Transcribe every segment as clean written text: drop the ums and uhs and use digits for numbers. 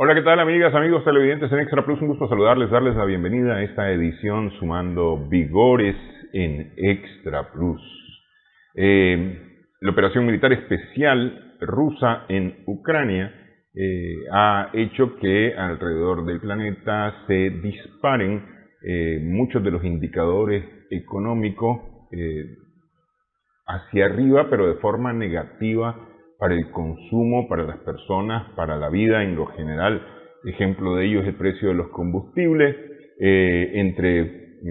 Hola, ¿qué tal, amigas, amigos televidentes en Extra Plus? Un gusto saludarles, darles la bienvenida a esta edición sumando vigores en Extra Plus. La operación militar especial rusa en Ucrania ha hecho que alrededor del planeta se disparen muchos de los indicadores económicos hacia arriba, pero de forma negativa para el consumo, para las personas, para la vida en lo general. Ejemplo de ello es el precio de los combustibles. Entre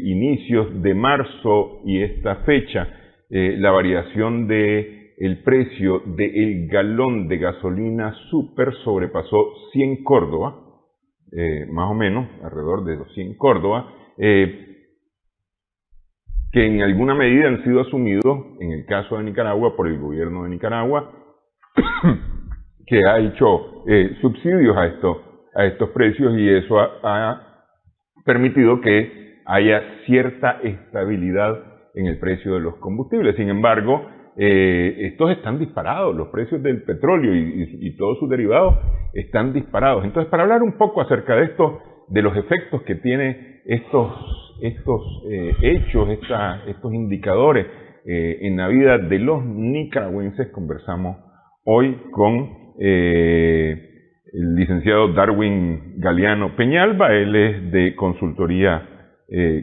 inicios de marzo y esta fecha, la variación del precio del galón de gasolina super sobrepasó 100 Córdoba, más o menos, alrededor de los 100 Córdoba, que en alguna medida han sido asumidos, en el caso de Nicaragua, por el gobierno de Nicaragua, que ha hecho subsidios a estos precios, y eso ha permitido que haya cierta estabilidad en el precio de los combustibles. Sin embargo, estos están disparados, los precios del petróleo y todos sus derivados están disparados. Entonces, para hablar un poco acerca de esto, de los efectos que tiene estos hechos, estos indicadores en la vida de los nicaragüenses, conversamos hoy con el licenciado Darwin Galeano Peñalba. Él es de consultoría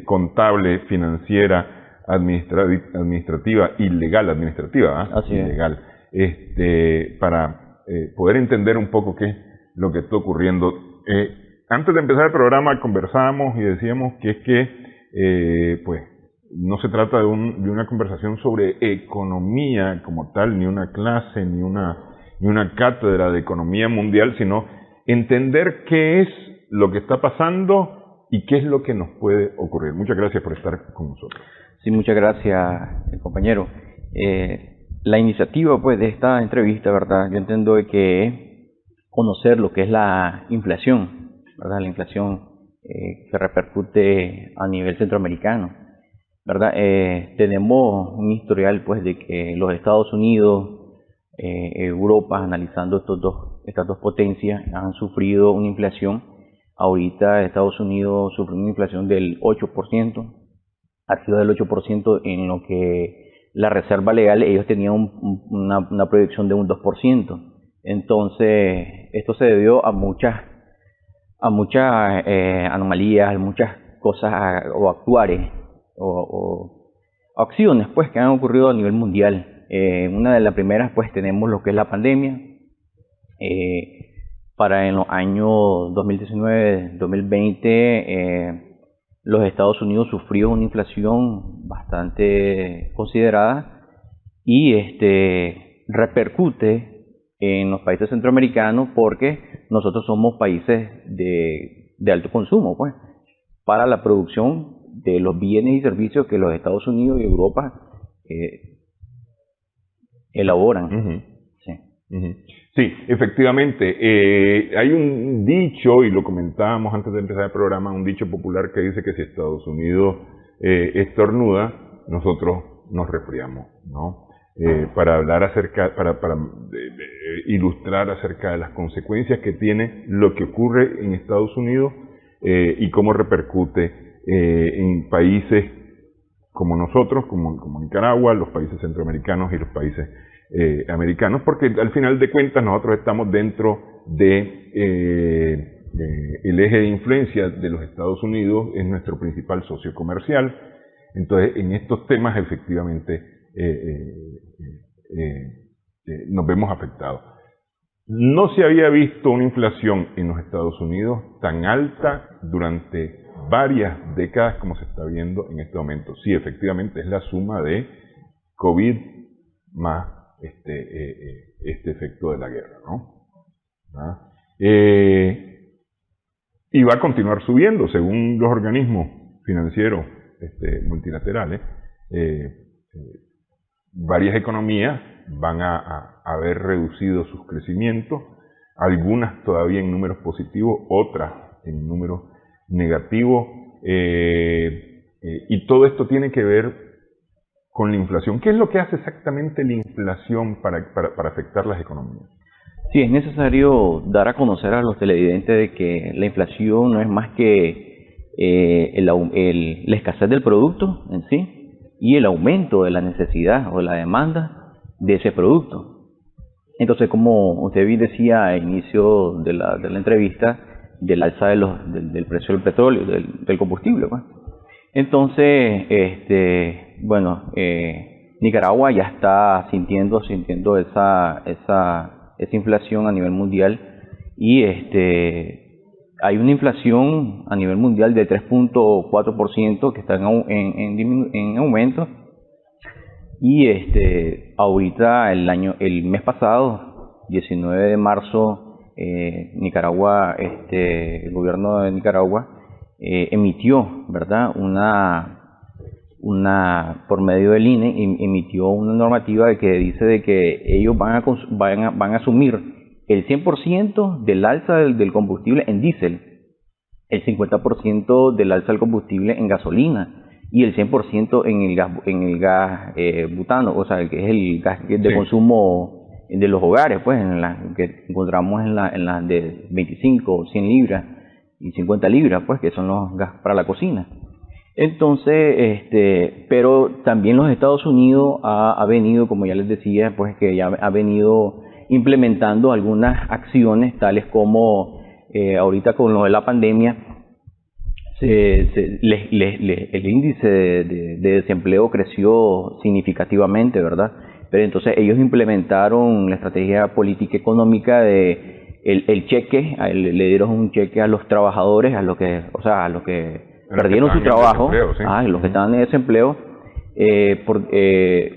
contable, financiera, administrativa y legal, Así es. legal, para poder entender un poco qué es lo que está ocurriendo. Antes de empezar el programa conversábamos y decíamos que es que pues no se trata de una conversación sobre economía como tal, ni una clase, ni una cátedra de economía mundial, sino entender qué es lo que está pasando y qué es lo que nos puede ocurrir. Muchas gracias por estar con nosotros. Sí, muchas gracias, compañero. La iniciativa, pues, de esta entrevista, ¿verdad? Yo entiendo de que conocer lo que es la inflación, ¿verdad? La inflación que repercute a nivel centroamericano, ¿verdad? Tenemos un historial, pues, de que los Estados Unidos, Europa, analizando estas dos potencias, han sufrido una inflación. Ahorita Estados Unidos sufre una inflación del 8%, arriba del 8% en lo que la reserva legal, ellos tenían una proyección de un 2%. Entonces, esto se debió a muchas anomalías, muchas cosas o actuares o acciones, pues, que han ocurrido a nivel mundial. Una de las primeras, pues, tenemos lo que es la pandemia. Para en los años 2019-2020, los Estados Unidos sufrió una inflación bastante considerada y repercute en los países centroamericanos, porque nosotros somos países de alto consumo, pues, para la producción de los bienes y servicios que los Estados Unidos y Europa elaboran. Uh-huh. Sí. Uh-huh. Sí, efectivamente. Hay un dicho, y lo comentábamos antes de empezar el programa, un dicho popular que dice que si Estados Unidos estornuda, nosotros nos resfriamos, ¿no? Para hablar acerca, para ilustrar acerca de las consecuencias que tiene lo que ocurre en Estados Unidos y cómo repercute en países como nosotros, como Nicaragua, los países centroamericanos y los países americanos, porque al final de cuentas nosotros estamos dentro de el eje de influencia de los Estados Unidos, es nuestro principal socio comercial. Entonces, en estos temas efectivamente nos vemos afectados. No se había visto una inflación en los Estados Unidos tan alta durante varias décadas como se está viendo en este momento. Sí, efectivamente es la suma de COVID más este efecto de la guerra, ¿no? Y va a continuar subiendo según los organismos financieros multilaterales. Varias economías van a haber reducido sus crecimientos, algunas todavía en números positivos, otras en números negativos, y todo esto tiene que ver con la inflación. ¿Qué es lo que hace exactamente la inflación para afectar las economías? Sí, es necesario dar a conocer a los televidentes de que la inflación no es más que la escasez del producto en sí y el aumento de la necesidad o la demanda de ese producto. Entonces, como usted bien decía al inicio de la entrevista, del alza del precio del petróleo, del combustible, pues. Entonces, bueno, Nicaragua ya está sintiendo esa inflación a nivel mundial y hay una inflación a nivel mundial de 3.4% que está en aumento. Y ahorita el mes pasado, 19 de marzo, Nicaragua, el gobierno de Nicaragua emitió, ¿verdad? Por medio del INE emitió una normativa que dice de que ellos van a asumir el 100% del alza del combustible en diésel, el 50% del alza del combustible en gasolina y el 100% en el gas butano, o sea, que es el gas de consumo de los hogares, pues, que encontramos en las de 25, 100 libras y 50 libras, pues, que son los gas para la cocina. Entonces, pero también los Estados Unidos ha venido, como ya les decía, pues, que ya ha venido implementando algunas acciones, tales como ahorita con lo de la pandemia, el índice de desempleo creció significativamente, ¿verdad? Pero entonces ellos implementaron la estrategia política económica de el cheque, le dieron un cheque a los trabajadores, a los que perdieron su trabajo, ¿sí? Los que estaban en desempleo, le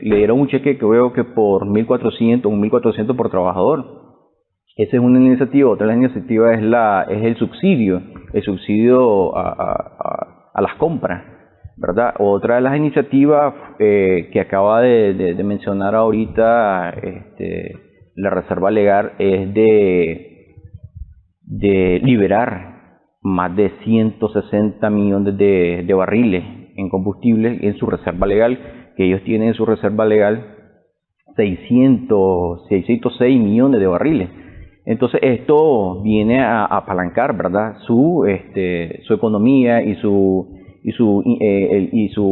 dieron un cheque que creo que por 1.400 por trabajador. Esa es una iniciativa. Otra iniciativa es el subsidio a las compras, ¿verdad? Otra de las iniciativas que acaba de mencionar ahorita la Reserva Legal es de liberar más de 160 millones de barriles en combustible en su reserva legal, que ellos tienen en su reserva legal 606 millones de barriles. Entonces esto viene a apalancar, ¿verdad?, su economía y su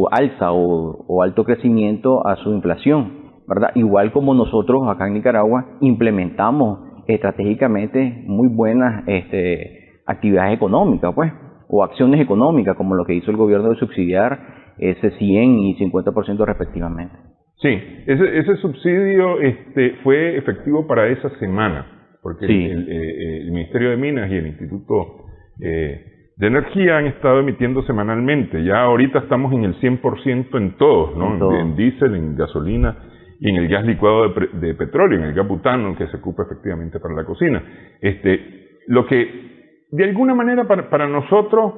alza o alto crecimiento a su inflación, ¿verdad? Igual como nosotros acá en Nicaragua implementamos estratégicamente muy buenas actividades económicas, pues, o acciones económicas, como lo que hizo el gobierno de subsidiar ese 100 y 50% respectivamente. Sí, ese subsidio fue efectivo para esa semana, porque sí, el Ministerio de Minas y el Instituto de Energía han estado emitiendo semanalmente. Ya ahorita estamos en el 100% en todos, ¿no? En diésel, en gasolina y en el gas licuado de petróleo, en el gas butano que se ocupa efectivamente para la cocina. Lo que de alguna manera para nosotros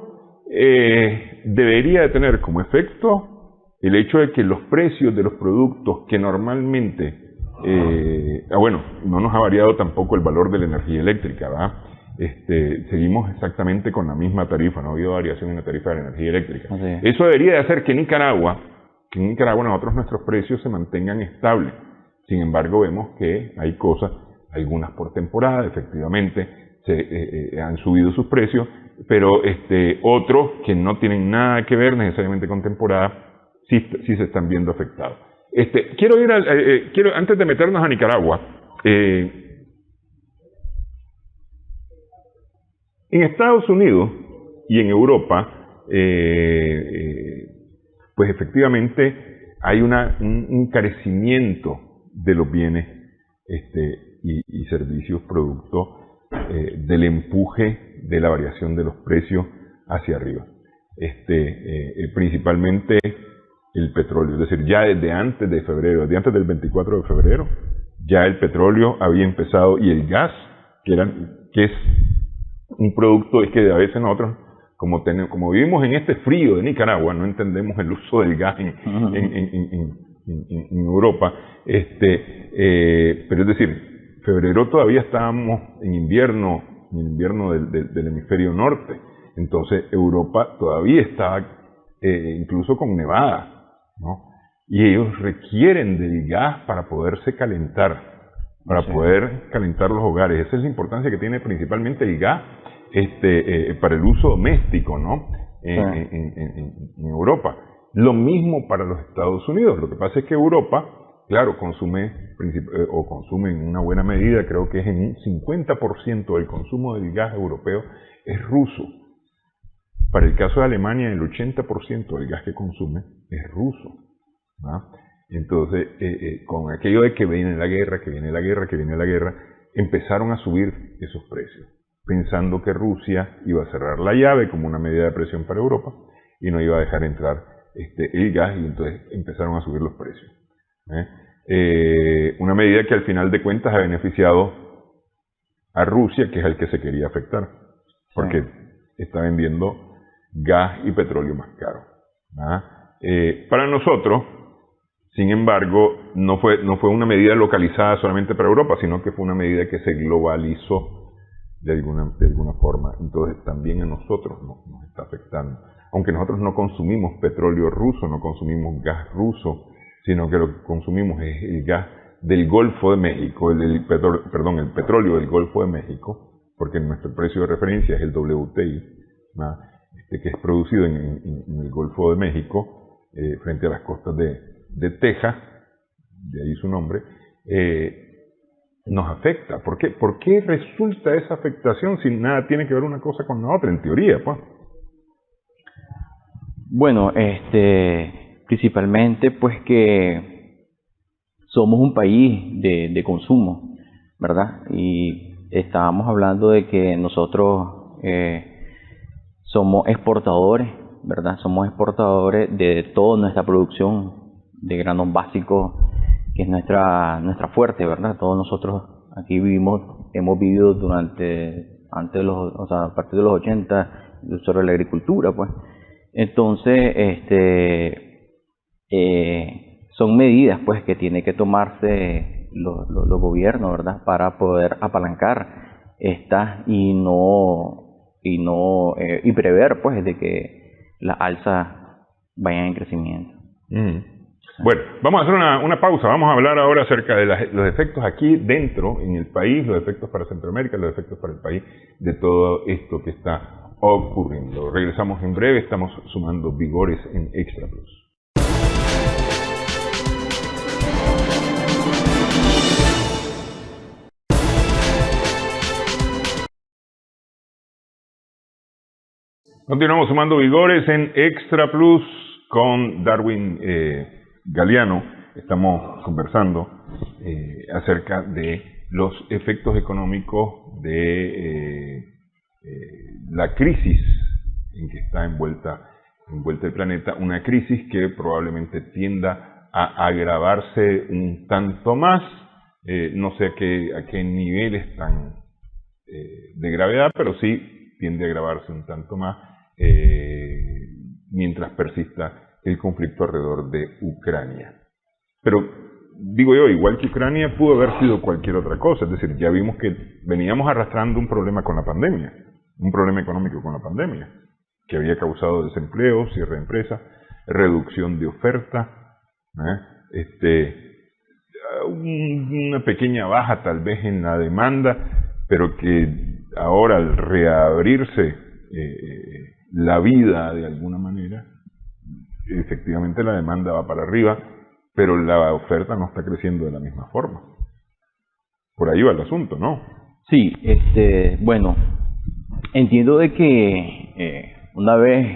debería de tener como efecto el hecho de que los precios de los productos que normalmente, no nos ha variado tampoco el valor de la energía eléctrica, ¿verdad? Seguimos exactamente con la misma tarifa, no ha habido variación en la tarifa de la energía eléctrica. Okay. Eso debería de hacer que en Nicaragua nuestros precios se mantengan estables. Sin embargo, vemos que hay cosas, algunas por temporada, efectivamente, han subido sus precios, pero otros que no tienen nada que ver necesariamente con temporada, sí se están viendo afectados. Quiero antes de meternos a Nicaragua, en Estados Unidos y en Europa, pues efectivamente hay un carecimiento de los bienes y servicios producto del empuje de la variación de los precios hacia arriba. Principalmente el petróleo, es decir, ya desde antes de febrero, desde antes del 24 de febrero, ya el petróleo había empezado, y el gas, que es un producto, es que a veces nosotros, como vivimos en este frío de Nicaragua, no entendemos el uso del gas en Europa, pero es decir, febrero todavía estábamos en invierno del hemisferio norte, entonces Europa todavía estaba incluso con nevada, ¿no? Y ellos requieren del gas para poderse calentar. para Sí. poder calentar los hogares. Esa es la importancia que tiene principalmente el gas para el uso doméstico, ¿no? En Europa. Lo mismo para los Estados Unidos. Lo que pasa es que Europa, claro, consume en una buena medida, creo que es en un 50% del consumo del gas europeo es ruso. Para el caso de Alemania, el 80% del gas que consume es ruso, ¿no? Entonces, con aquello de que viene la guerra, empezaron a subir esos precios, pensando que Rusia iba a cerrar la llave como una medida de presión para Europa y no iba a dejar entrar el gas, y entonces empezaron a subir los precios. Una medida que al final de cuentas ha beneficiado a Rusia, que es el que se quería afectar, porque está vendiendo gas y petróleo más caro. Para nosotros, sin embargo, no fue una medida localizada solamente para Europa, sino que fue una medida que se globalizó de alguna forma. Entonces también a nosotros nos está afectando. Aunque nosotros no consumimos petróleo ruso, no consumimos gas ruso, sino que lo que consumimos es el gas del Golfo de México, el petróleo del Golfo de México, porque nuestro precio de referencia es el WTI, que es producido en el Golfo de México, frente a las costas de Texas, de ahí su nombre, nos afecta. ¿Por qué resulta esa afectación si nada tiene que ver una cosa con la otra, en teoría, pues? Bueno, principalmente pues que somos un país de consumo, ¿verdad? Y estábamos hablando de que nosotros somos exportadores, ¿verdad? Somos exportadores de toda nuestra producción de granos básicos, que es nuestra fuerte, ¿verdad? Todos nosotros aquí hemos vivido a partir de los 80, sobre la agricultura, pues. Entonces, son medidas, pues, que tienen que tomarse los gobiernos, ¿verdad? Para poder apalancar estas y prever, pues, de que las alzas vayan en crecimiento. Bueno, vamos a hacer una pausa. Vamos a hablar ahora acerca de los efectos aquí dentro, en el país, los efectos para Centroamérica, los efectos para el país, de todo esto que está ocurriendo. Regresamos en breve, estamos sumando Vigores en Extra Plus. Continuamos sumando Vigores en Extra Plus con Darwin Galeano. Estamos conversando acerca de los efectos económicos de la crisis en que está envuelta el planeta, una crisis que probablemente tienda a agravarse un tanto más, no sé a qué niveles tan de gravedad, pero sí tiende a agravarse un tanto más mientras persista el conflicto alrededor de Ucrania. Pero digo yo, igual que Ucrania, pudo haber sido cualquier otra cosa. Es decir, ya vimos que veníamos arrastrando un problema con la pandemia, un problema económico con la pandemia, que había causado desempleo, cierre de empresas, reducción de oferta, una pequeña baja tal vez en la demanda, pero que ahora al reabrirse la vida de alguna manera, efectivamente la demanda va para arriba, pero la oferta no está creciendo de la misma forma. Por ahí va el asunto, ¿no? Sí, bueno, entiendo de que una vez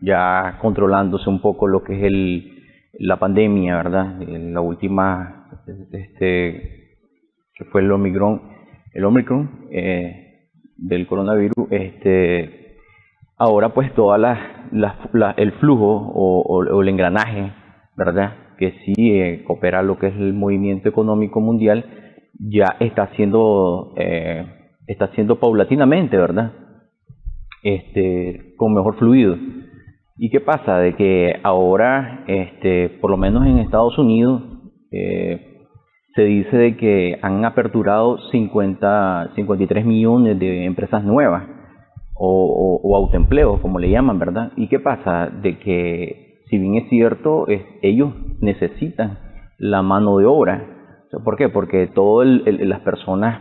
ya controlándose un poco lo que es la pandemia, ¿verdad? La última, que fue el Omicron del coronavirus, ahora pues toda el flujo o el engranaje, ¿verdad? Que sí coopera lo que es el movimiento económico mundial, ya está siendo paulatinamente, ¿verdad? Con mejor fluido. ¿Y qué pasa? De que ahora, por lo menos en Estados Unidos, se dice de que han aperturado 53 millones de empresas nuevas o autoempleos, como le llaman, ¿verdad? ¿Y qué pasa? De que, si bien es cierto, ellos necesitan la mano de obra, ¿Por qué? Porque todas las personas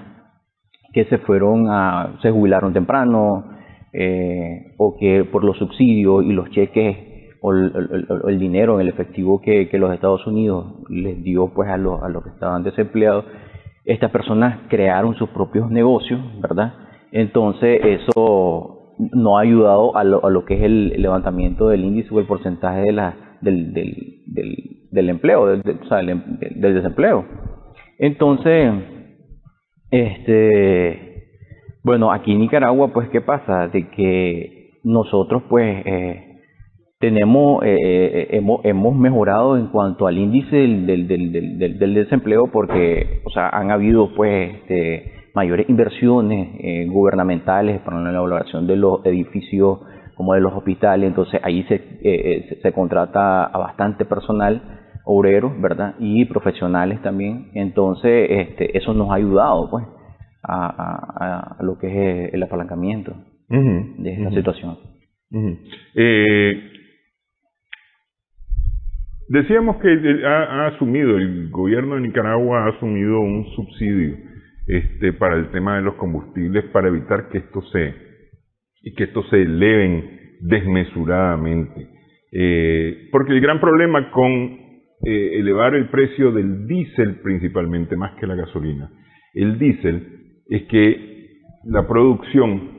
que se jubilaron temprano, o que por los subsidios y los cheques o el dinero en el efectivo que los Estados Unidos les dio pues a los que estaban desempleados, estas personas crearon sus propios negocios, ¿verdad? Entonces eso no ha ayudado a lo que es el levantamiento del índice o el porcentaje del empleo, o sea, del desempleo. Entonces, bueno, aquí en Nicaragua, pues, ¿qué pasa? De que nosotros, pues, hemos mejorado en cuanto al índice del desempleo, porque, o sea, han habido, pues, mayores inversiones gubernamentales para la elaboración de los edificios como de los hospitales. Entonces ahí se contrata a bastante personal, obreros, ¿verdad? Y profesionales también. Entonces eso nos ha ayudado, pues, a lo que es el apalancamiento de esta situación. Decíamos que el gobierno de Nicaragua ha asumido un subsidio para el tema de los combustibles, para evitar que estos se eleven desmesuradamente. Porque el gran problema con elevar el precio del diésel, principalmente, más que la gasolina, el diésel, es que la producción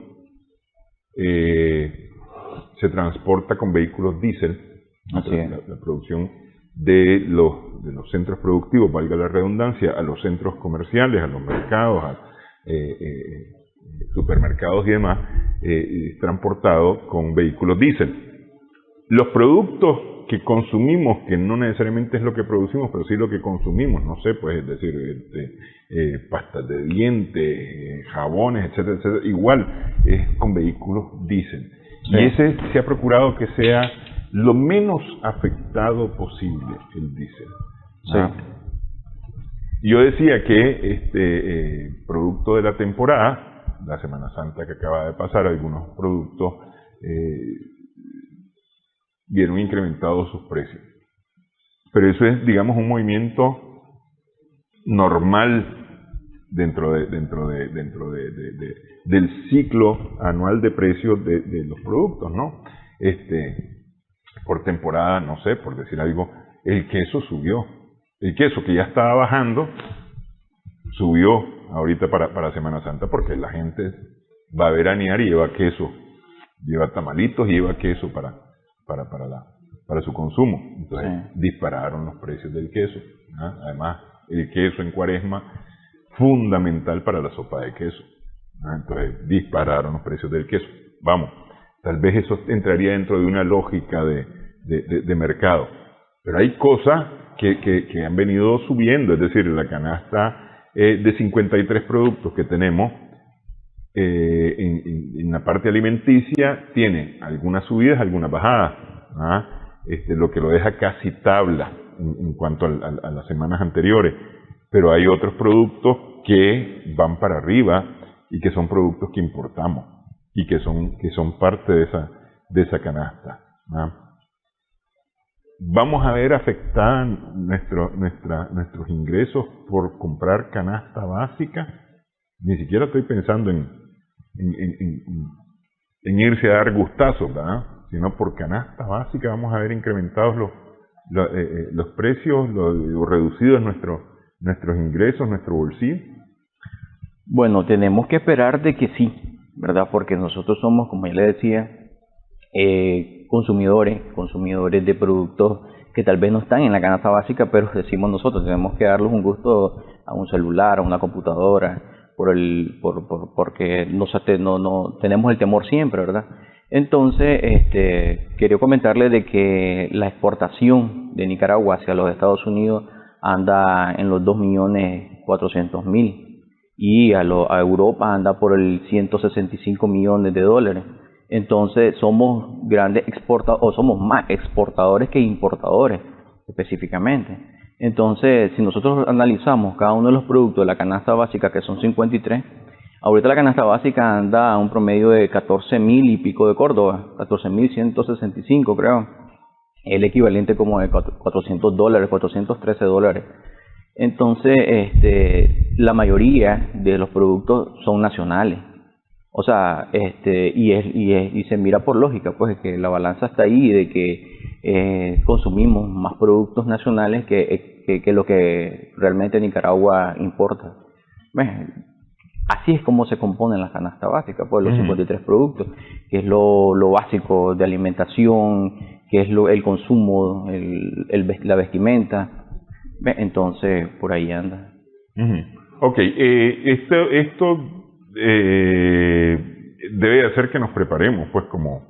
se transporta con vehículos diésel. La producción de los centros productivos, valga la redundancia, a los centros comerciales, a los mercados, a supermercados y demás, es transportado con vehículos diésel. Los productos que consumimos, que no necesariamente es lo que producimos, pero sí lo que consumimos, no sé, pues es decir, pastas de dientes, jabones, etcétera, etcétera, igual es con vehículos diésel. Sí. Y ese se ha procurado que sea lo menos afectado posible el diésel. Sí. Yo decía que producto de la temporada, la Semana Santa que acaba de pasar, algunos productos vieron incrementados sus precios. Pero eso es, digamos, un movimiento normal dentro del ciclo anual de precios de los productos, ¿no? Por temporada, no sé, por decir algo, el queso subió. El queso que ya estaba bajando, subió ahorita para Semana Santa, porque la gente va a veranear y lleva queso, lleva tamalitos y lleva queso para su consumo. Entonces dispararon los precios del queso, ¿no? Además, el queso en Cuaresma, fundamental para la sopa de queso, ¿no? Entonces dispararon los precios del queso. Vamos, tal vez eso entraría dentro de una lógica de mercado. Pero hay cosas que han venido subiendo, es decir, la canasta de 53 productos que tenemos en la parte alimenticia tiene algunas subidas, algunas bajadas, ¿ah? Lo que lo deja casi tabla en cuanto a las semanas anteriores. Pero hay otros productos que van para arriba y que son productos que importamos y que son parte de esa canasta, ¿ah? Vamos a ver afectadas nuestros ingresos por comprar canasta básica. Ni siquiera estoy pensando en irse a dar gustazos, ¿verdad? Sino por canasta básica vamos a ver incrementados los precios, o reducidos nuestros ingresos, nuestro bolsillo. Bueno, tenemos que esperar de que sí, ¿verdad? Porque nosotros somos, como ya le decía, consumidores de productos que tal vez no están en la canasta básica, pero decimos nosotros, tenemos que darles un gusto a un celular, a una computadora, porque no tenemos el temor siempre, ¿verdad? Entonces, quería comentarle de que la exportación de Nicaragua hacia los Estados Unidos anda en los 2.400.000 y a Europa anda por el 165 millones de dólares. Entonces somos grandes exportadores, o somos más exportadores que importadores específicamente. Entonces, si nosotros analizamos cada uno de los productos de la canasta básica, que son 53, ahorita la canasta básica anda a un promedio de 14.000 y pico de Córdoba, 14.165 creo, el equivalente como de $400, $413. Entonces, la mayoría de los productos son nacionales. O sea, y se mira por lógica, pues, que la balanza está ahí, de que consumimos más productos nacionales que lo que realmente Nicaragua importa. ¿Ves? Así es como se compone la canasta básica, pues, los 53 productos, que es lo básico de alimentación, que es el consumo, la vestimenta. ¿Ves? Entonces, por ahí anda. Ok, esto debe hacer que nos preparemos, pues, como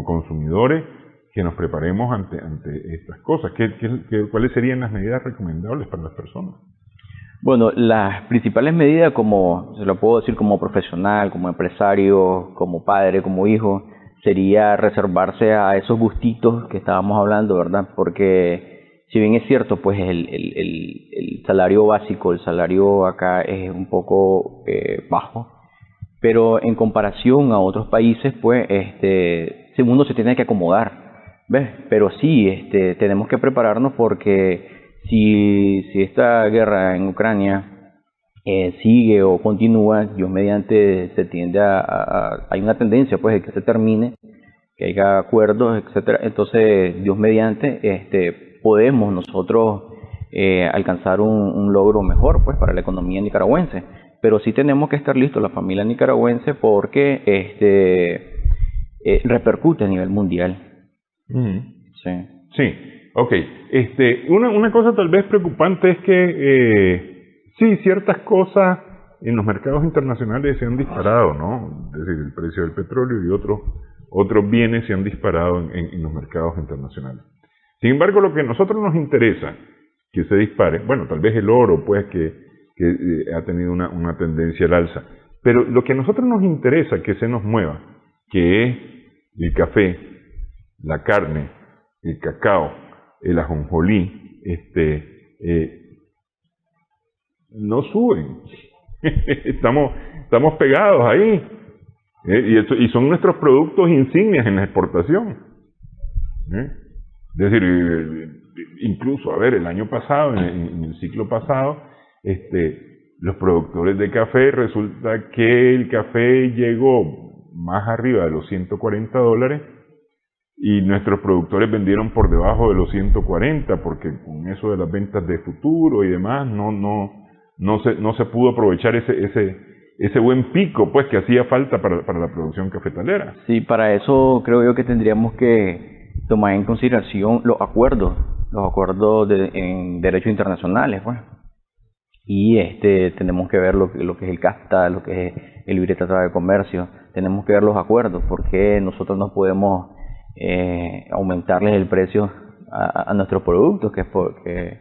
consumidores, que nos preparemos ante estas cosas. ¿Cuáles serían las medidas recomendables para las personas? Bueno, las principales medidas, como se lo puedo decir como profesional, como empresario, como padre, como hijo, sería reservarse a esos gustitos que estábamos hablando, ¿verdad? Porque si bien es cierto, pues el salario básico, el salario acá es un poco bajo, pero en comparación a otros países, pues uno se tiene que acomodar, ¿ves? Pero sí, tenemos que prepararnos porque si esta guerra en Ucrania sigue o continúa, Dios mediante se tiende hay una tendencia, pues, de que se termine, que haya acuerdos, etcétera. Entonces, Dios mediante, podemos nosotros alcanzar un logro mejor, pues, para la economía nicaragüense. Pero sí tenemos que estar listos, la familia nicaragüense, porque repercute a nivel mundial. Sí, ok. Una cosa tal vez preocupante es que sí, ciertas cosas en los mercados internacionales se han disparado, ¿no? Es decir, el precio del petróleo y otros bienes se han disparado en los mercados internacionales. Sin embargo, lo que a nosotros nos interesa que se dispare, bueno, tal vez el oro, pues, que ha tenido una tendencia al alza, pero lo que a nosotros nos interesa que se nos mueva, que es el café, la carne, el cacao, el ajonjolí, no suben. estamos pegados ahí. Y son nuestros productos insignias en la exportación. Es decir, incluso, a ver, el año pasado, en el ciclo pasado, los productores de café, resulta que el café llegó más arriba de los $140 y nuestros productores vendieron por debajo de los 140 porque con eso de las ventas de futuro y demás no se pudo aprovechar ese buen pico, pues, que hacía falta para la producción cafetalera. Sí, para eso creo yo que tendríamos que tomar en consideración los acuerdos en derechos internacionales, pues. Y tenemos que ver lo que es el CAFTA, lo que es el Libre Tratado de Comercio. Tenemos que ver los acuerdos, porque nosotros no podemos aumentarles el precio a nuestros productos que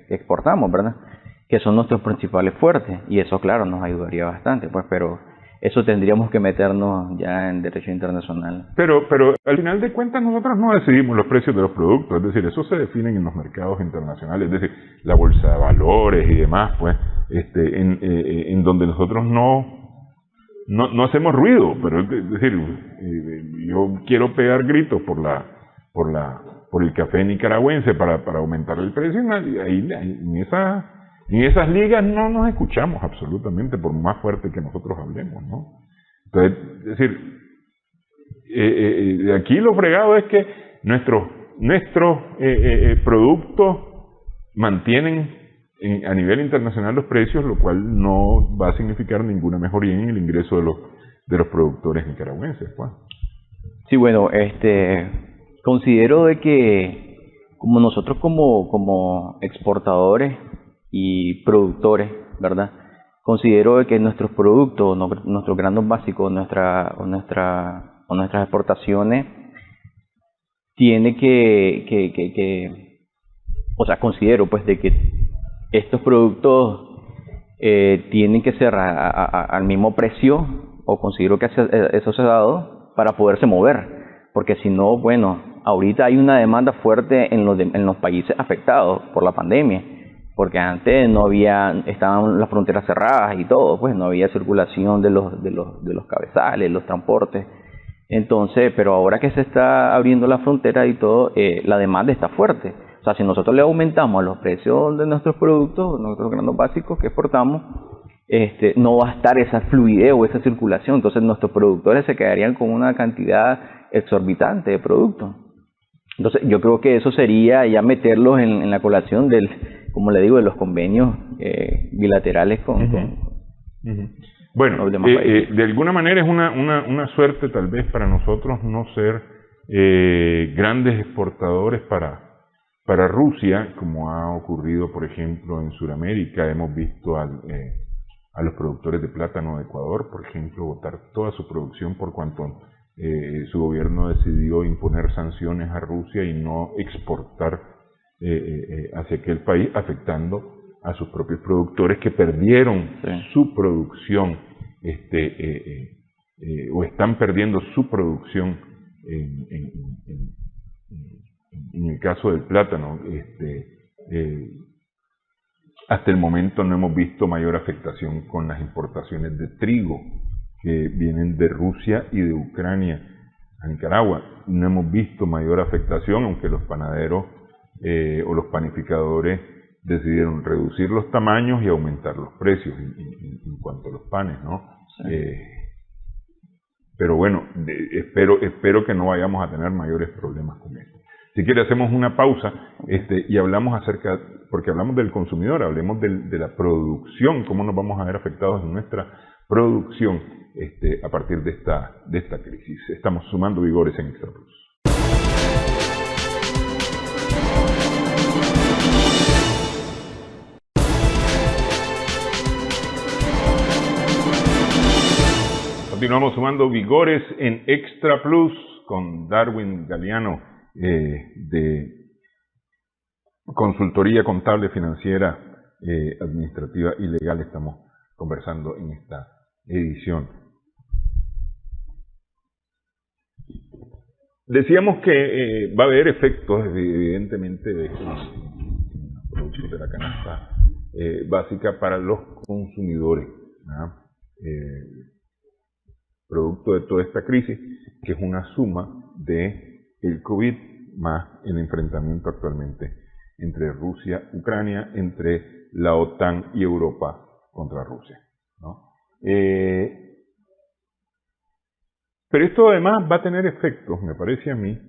exportamos, ¿verdad? Que son nuestros principales fuertes, y eso, claro, nos ayudaría bastante, pues, pero eso tendríamos que meternos ya en derecho internacional. Pero al final de cuentas nosotros no decidimos los precios de los productos, es decir, eso se definen en los mercados internacionales, es decir, la bolsa de valores y demás, pues, en donde nosotros no hacemos ruido, pero es decir, yo quiero pegar gritos por el café nicaragüense para aumentar el precio, y ahí en esas ligas no nos escuchamos absolutamente, por más fuerte que nosotros hablemos, ¿no? Entonces, es decir, de aquí lo fregado es que nuestros productos mantienen a nivel internacional los precios, lo cual no va a significar ninguna mejoría en el ingreso de los productores nicaragüenses, pues. Sí, bueno, considero de que como nosotros como exportadores y productores, ¿verdad? Considero de que nuestros productos, nuestros granos básicos, nuestras exportaciones, tiene o sea, considero pues de que estos productos tienen que ser al mismo precio, o considero que eso se ha dado para poderse mover, porque si no, bueno, ahorita hay una demanda fuerte en los países afectados por la pandemia, porque antes estaban las fronteras cerradas y todo, pues no había circulación de los cabezales, los transportes. Entonces, pero ahora que se está abriendo la frontera y todo, la demanda está fuerte, O sea, si nosotros le aumentamos los precios de nuestros productos, nuestros granos básicos que exportamos, no va a estar esa fluidez o esa circulación. Entonces nuestros productores se quedarían con una cantidad exorbitante de productos. Entonces yo creo que eso sería ya meterlos en la colación del, como le digo, de los convenios bilaterales con bueno, los demás países. de alguna manera es una suerte tal vez para nosotros no ser grandes exportadores para Rusia, como ha ocurrido por ejemplo en Sudamérica. Hemos visto a los productores de plátano de Ecuador, por ejemplo, botar toda su producción por cuanto su gobierno decidió imponer sanciones a Rusia y no exportar hacia aquel país, afectando a sus propios productores que perdieron su producción, o están perdiendo su producción en el caso del plátano. Hasta el momento no hemos visto mayor afectación con las importaciones de trigo que vienen de Rusia y de Ucrania a Nicaragua. No hemos visto mayor afectación, aunque los panaderos o los panificadores decidieron reducir los tamaños y aumentar los precios en cuanto a los panes, ¿no? Sí. Pero bueno, espero que no vayamos a tener mayores problemas con esto. Si quiere hacemos una pausa y hablamos porque hablamos del consumidor, hablemos de la producción, cómo nos vamos a ver afectados en nuestra producción a partir de esta crisis. Estamos sumando vigores en Extra Plus. Continuamos sumando vigores en Extra Plus con Darwin Galeano, de Consultoría Contable, Financiera, Administrativa y Legal. Estamos conversando en esta edición. Decíamos que va a haber efectos, evidentemente, de los productos de la canasta básica para los consumidores, ¿no? Producto de toda esta crisis, que es una suma de el COVID más el enfrentamiento actualmente entre Rusia, Ucrania, entre la OTAN y Europa contra Rusia, ¿no? Pero esto además va a tener efectos, me parece a mí,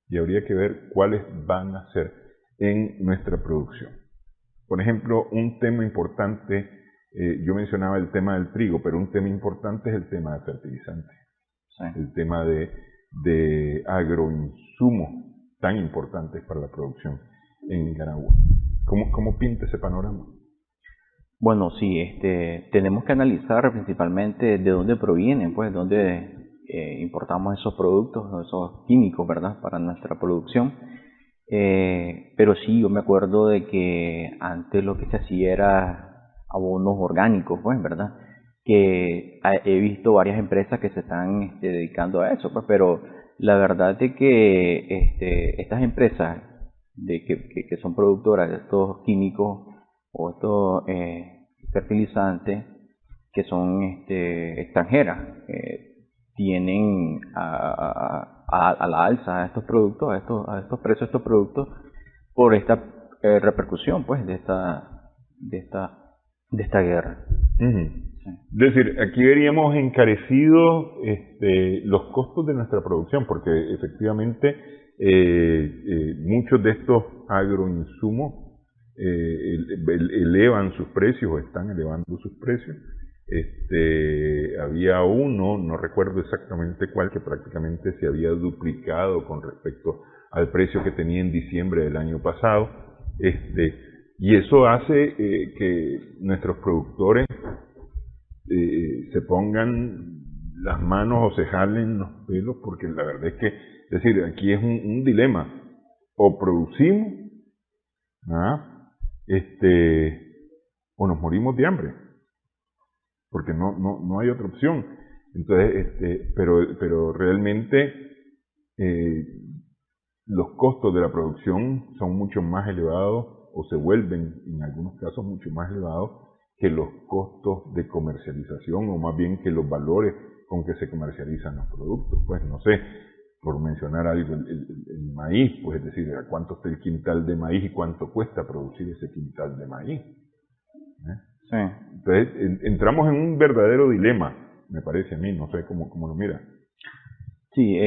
y habría que ver cuáles van a ser en nuestra producción. Por ejemplo, un tema importante, yo mencionaba el tema del trigo, pero un tema importante es el tema de fertilizantes, sí. El tema de agroinsumos tan importantes para la producción en Nicaragua. ¿Cómo pinta ese panorama? Bueno, sí, tenemos que analizar principalmente de dónde provienen, pues, dónde importamos esos productos, esos químicos, ¿verdad?, para nuestra producción. Pero sí, yo me acuerdo de que antes lo que se hacía era abonos orgánicos, pues, ¿verdad? Que he visto varias empresas que se están dedicando a eso, pues, pero la verdad es que estas empresas que son productoras de estos químicos o estos fertilizantes que son extranjeras, tienen a la alza a estos productos, a estos precios de estos productos por esta repercusión, pues, de esta guerra. Sí. Es decir, aquí veríamos encarecidos los costos de nuestra producción, porque efectivamente muchos de estos agroinsumos elevan sus precios o están elevando sus precios. Había uno, no recuerdo exactamente cuál, que prácticamente se había duplicado con respecto al precio que tenía en diciembre del año pasado. Y eso hace que nuestros productores se pongan las manos o se jalen los pelos, porque la verdad es que, es decir, aquí es un dilema: o producimos, o nos morimos de hambre, porque no hay otra opción. Entonces, pero realmente los costos de la producción son mucho más elevados, o se vuelven en algunos casos mucho más elevados que los costos de comercialización, o más bien que los valores con que se comercializan los productos. Pues no sé, por mencionar algo, el maíz, pues es decir, a cuánto está el quintal de maíz y cuánto cuesta producir ese quintal de maíz. Sí. Entonces, entramos en un verdadero dilema, me parece a mí, no sé cómo lo mira. Sí,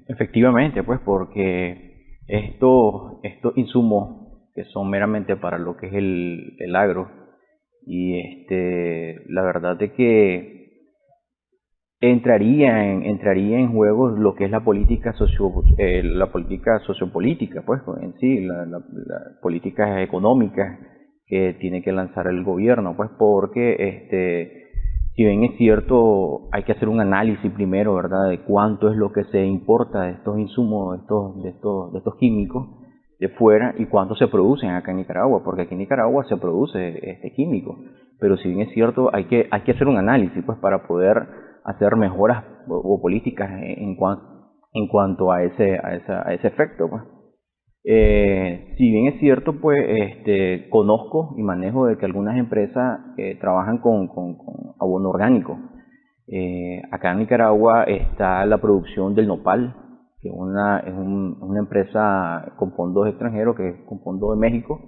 efectivamente, pues porque estos insumos que son meramente para lo que es el agro, y la verdad es que entraría en juego lo que es la política sociopolítica, pues en sí, la políticas económicas que tiene que lanzar el gobierno, pues porque si bien es cierto, hay que hacer un análisis primero, ¿verdad?, de cuánto es lo que se importa de estos insumos, de estos químicos de fuera y cuánto se producen acá en Nicaragua, porque aquí en Nicaragua se produce este químico, pero si bien es cierto, hay que hacer un análisis, pues, para poder hacer mejoras o políticas en cuanto a ese efecto, pues. Si bien es cierto, pues conozco y manejo de que algunas empresas trabajan con abono orgánico. Acá en Nicaragua está la producción del nopal, que es una empresa con fondos extranjeros, que es con fondos de México,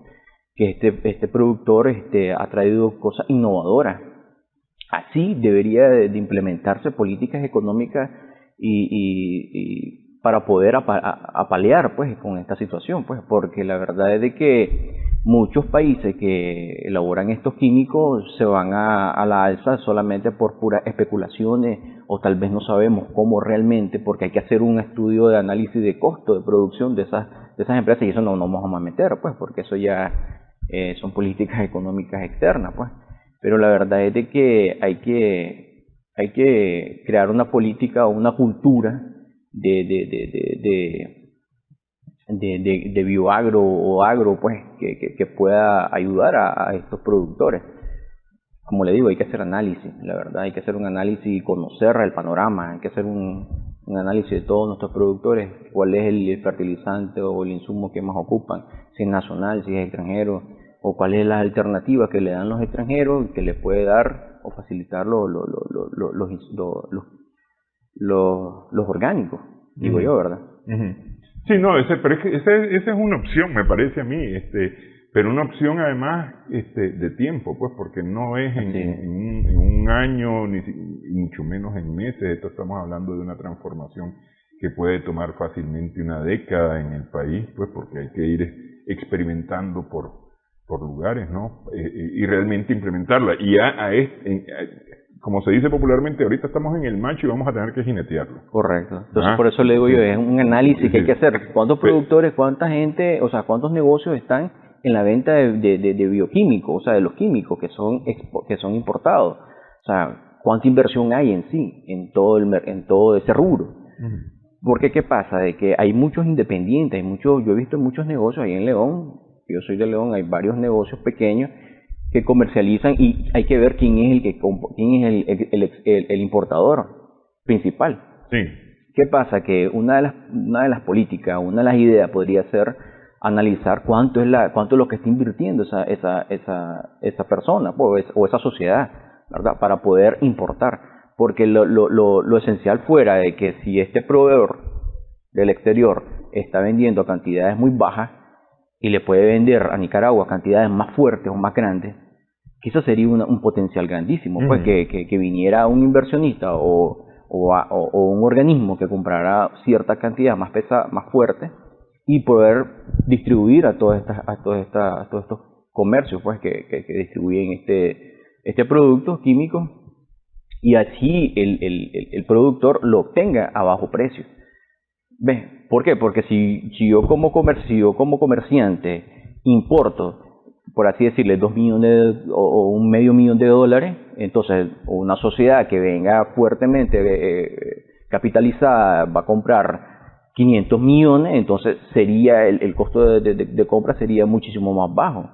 que este productor ha traído cosas innovadoras. Así debería de implementarse políticas económicas y para poder apalear, pues, con esta situación, pues, porque la verdad es de que muchos países que elaboran estos químicos se van a la alza solamente por puras especulaciones, o tal vez no sabemos cómo realmente, porque hay que hacer un estudio de análisis de costo de producción de esas empresas, y eso no nos vamos a meter, pues, porque eso ya son políticas económicas externas, pues. Pero la verdad es de que hay que crear una política o una cultura de bioagro o agro, pues, que pueda ayudar a estos productores. Como le digo, hay que hacer análisis, la verdad, hay que hacer un análisis y conocer el panorama, hay que hacer un análisis de todos nuestros productores, cuál es el fertilizante o el insumo que más ocupan, si es nacional, si es extranjero, o cuál es la alternativa que le dan los extranjeros, que le puede dar o facilitar los orgánicos, digo yo, ¿verdad? Sí, no, pero es que esa es una opción, me parece a mí, pero una opción además de tiempo, pues, porque no es en un año, ni mucho menos en meses. Esto estamos hablando de una transformación que puede tomar fácilmente una década en el país, pues, porque hay que ir experimentando por lugares, ¿no? Y realmente implementarla. Y como se dice popularmente, ahorita estamos en el macho y vamos a tener que jinetearlo. Correcto. Entonces, por eso le digo yo, es un análisis que hay que hacer. ¿Cuántos productores, cuánta gente, o sea, cuántos negocios están en la venta de bioquímicos, o sea, de los químicos que son importados? O sea, ¿cuánta inversión hay en sí, en todo ese rubro? Porque, ¿qué pasa? De que hay muchos independientes, yo he visto muchos negocios ahí en León. Yo soy de León, hay varios negocios pequeños que comercializan y hay que ver quién es el importador principal. Sí. ¿Qué pasa? Que una de las políticas, una de las ideas podría ser analizar cuánto es lo que está invirtiendo esa persona, pues, o esa sociedad, ¿verdad?, para poder importar. Porque lo esencial fuera de que si este proveedor del exterior está vendiendo a cantidades muy bajas y le puede vender a Nicaragua cantidades más fuertes o más grandes, que eso sería un potencial grandísimo, pues, que viniera un inversionista o un organismo que comprara cierta cantidad más fuerte y poder distribuir a todos estos comercios, pues, que distribuyen este producto químico, y así el productor lo obtenga a bajo precio. ¿Ves? ¿Por qué? Porque si yo como comerciante importo, por así decirle, 2 millones o un medio millón de dólares, entonces una sociedad que venga fuertemente capitalizada va a comprar 500 millones, entonces sería el costo de compra sería muchísimo más bajo.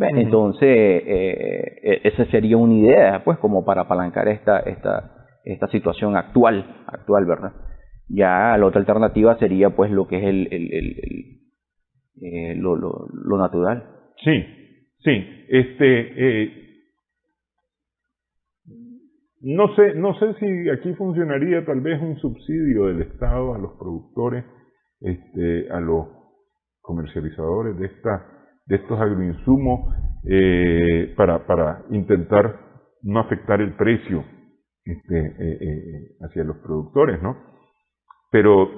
Entonces esa sería una idea, pues, como para apalancar esta situación actual, ¿verdad? Ya la otra alternativa sería, pues, lo que es lo natural. Sí. no sé si aquí funcionaría tal vez un subsidio del Estado a los productores, a los comercializadores de estos agroinsumos, para intentar no afectar el precio hacia los productores, ¿no? Pero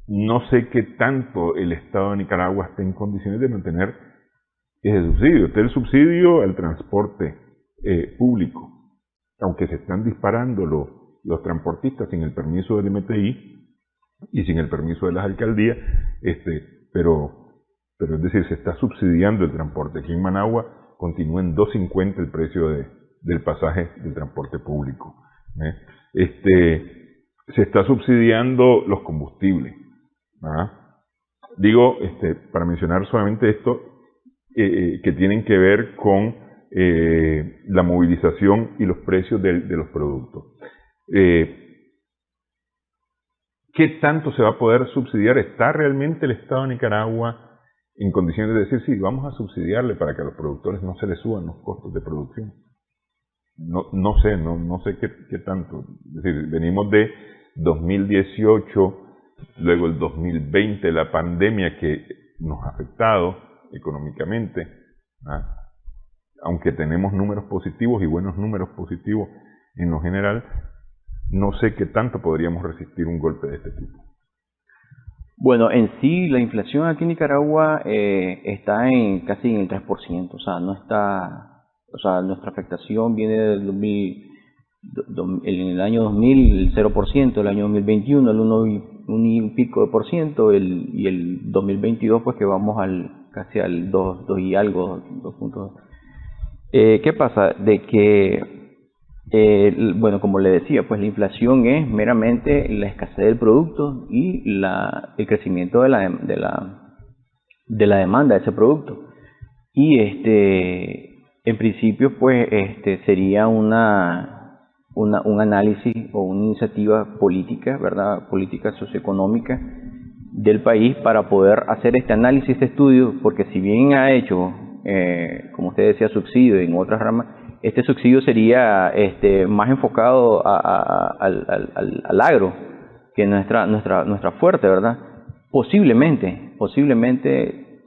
no sé qué tanto el Estado de Nicaragua está en condiciones de mantener ese subsidio. Este es el subsidio al transporte público, aunque se están disparando los transportistas sin el permiso del MTI y sin el permiso de las alcaldías, pero es decir, se está subsidiando el transporte. Aquí en Managua continúa en $2.50 el precio del pasaje del transporte público. Se está subsidiando los combustibles. Digo, para mencionar solamente esto, que tienen que ver con la movilización y los precios de los productos. ¿Qué tanto se va a poder subsidiar? ¿Está realmente el Estado de Nicaragua en condiciones de decir, sí, vamos a subsidiarle para que a los productores no se les suban los costos de producción? No sé qué tanto. Es decir, venimos de 2018, luego el 2020, la pandemia que nos ha afectado económicamente, aunque tenemos números positivos y buenos números positivos en lo general, no sé qué tanto podríamos resistir un golpe de este tipo. Bueno, en sí la inflación aquí en Nicaragua está casi en el 3%, o sea, no está, o sea, nuestra afectación viene del 2000, en el año 2000 el 0%, el año 2021 el 1 y pico de por ciento, y el 2022 pues que vamos casi al 2 y algo, 2 puntos. ¿Qué pasa? De que bueno, como le decía, pues la inflación es meramente la escasez del producto y el crecimiento de la demanda de ese producto. Y en principio, pues sería un análisis o una iniciativa política, ¿verdad? Política socioeconómica del país para poder hacer este análisis, este estudio, porque si bien ha hecho, como usted decía, subsidio en otras ramas, este subsidio sería más enfocado al agro, que es nuestra fuerte, ¿verdad? Posiblemente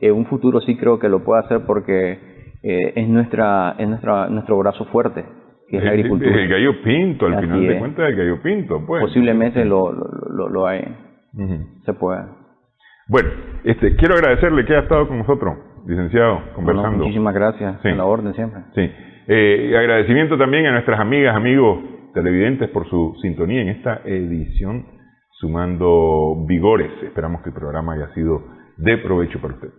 en un futuro sí creo que lo pueda hacer, porque es nuestro brazo fuerte, que es la agricultura. El gallo pinto, al final de cuentas, el gallo pinto, pues. Posiblemente lo hay, se pueda. Bueno, quiero agradecerle que haya estado con nosotros, licenciado, conversando. Bueno, muchísimas gracias, sí. A la orden siempre. Sí. Agradecimiento también a nuestras amigas, amigos televidentes por su sintonía en esta edición Sumando Vigores. Esperamos que el programa haya sido de provecho para usted.